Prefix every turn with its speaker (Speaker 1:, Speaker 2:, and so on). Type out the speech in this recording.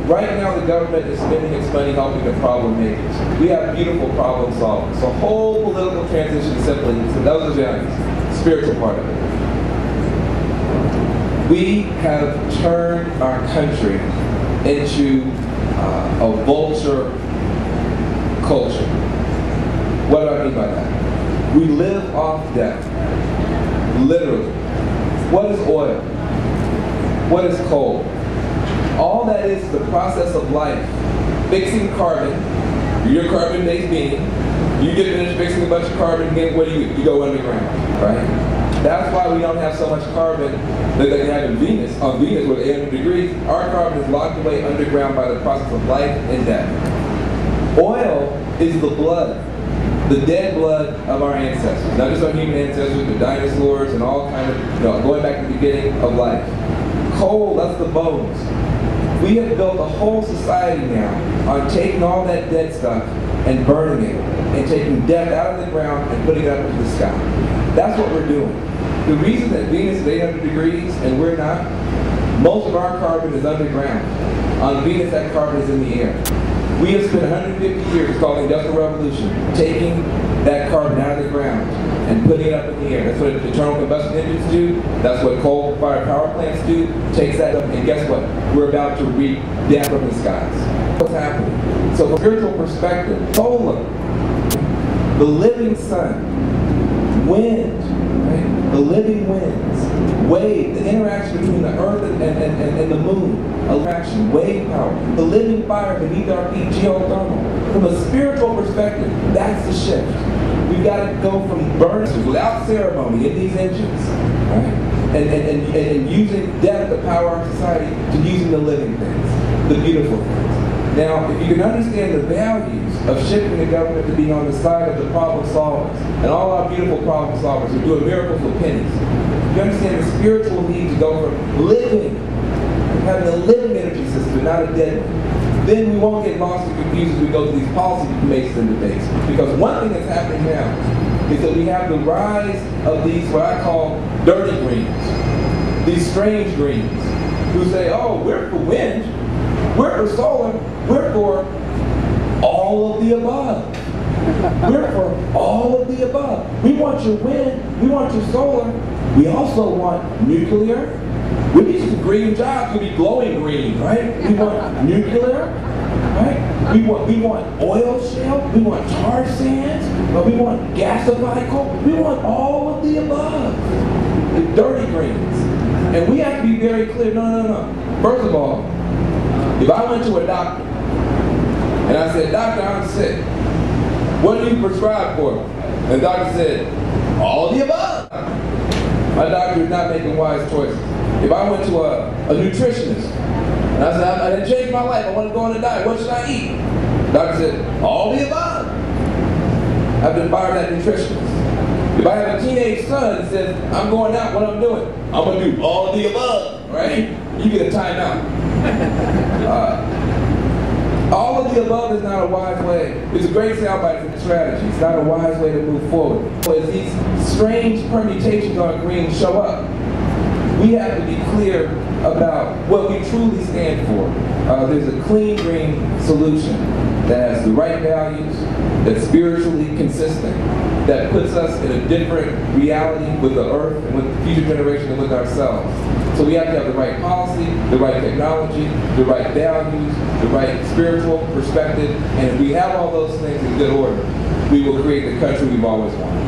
Speaker 1: Right now, the government is spending its money helping the problem makers. We have beautiful problem solvers. So whole political transition is simply, so those are the spiritual part of it. We have turned our country into a vulture culture. What do I mean by that? We live off debt, literally. What is oil? What is coal? All that is the process of life. Fixing carbon, you're a carbon-based being. You get finished fixing a bunch of carbon, again, what do? You go underground, right? That's why we don't have so much carbon that they have in Venus. On Venus, with 800 degrees, our carbon is locked away underground by the process of life and death. Oil is the blood, the dead blood of our ancestors. Not just our human ancestors, but dinosaurs and all kind of, going back to the beginning of life. Coal, that's the bones. We have built a whole society now on taking all that dead stuff and burning it, and taking death out of the ground and putting it up into the sky. That's what we're doing. The reason that Venus is 800 degrees and we're not, most of our carbon is underground. On Venus, that carbon is in the air. We have spent 150 years, it's called the Industrial Revolution, taking that carbon out of the ground and putting it up in the air. That's what internal combustion engines do. That's what coal-fired power plants do. Takes that up, and guess what? We're about to reap death from the skies. What's happening? So from a spiritual perspective, solar, the living sun, wind, right? The living winds, wave, the interaction between the earth and the moon, interaction, wave power, the living fire beneath our feet, geothermal. From a spiritual perspective, that's the shift. We've got to go from burning without ceremony in these engines, right? And using death to power our society to using the living things, the beautiful things. Now, if you can understand the values of shifting the government to be on the side of the problem solvers, and all our beautiful problem solvers who are doing miracles with pennies, you understand the spiritual need to go from living, having a living energy system, not a dead one, then we won't get lost and confused as we go through these policy debates and debates. Because one thing that's happening now is that we have the rise of these, what I call dirty greens, these strange greens, who say, oh, we're for wind, we're for solar, we're for all of the above. We're for all of the above. We want your wind, we want your solar, we also want nuclear. We need some green jobs, we be glowing green, right? We want nuclear, right? We want oil shale, we want tar sands, we want gasified coal, we want all of the above. The dirty greens. And we have to be very clear, no. First of all, if I went to a doctor and I said, doctor, I'm sick, what do you prescribe for? And the doctor said, all of the above. My doctor is not making wise choices. If I went to a nutritionist and I said, I didn't change my life, I want to go on a diet, what should I eat? The doctor said, all of the above. I've been fired that nutritionist. If I have a teenage son that says, I'm going out, what I'm doing? I'm going to do all of the above, right? You get a timeout. All of the above is not a wise way. It's a great soundbite for the strategy. It's not a wise way to move forward. So as these strange permutations on green show up, we have to be clear about what we truly stand for. There's a clean green solution that has the right values, that's spiritually consistent, that puts us in a different reality with the earth and with the future generation and with ourselves. So we have to have the right policy, the right technology, the right values, the right spiritual perspective, and if we have all those things in good order, we will create the country we've always wanted.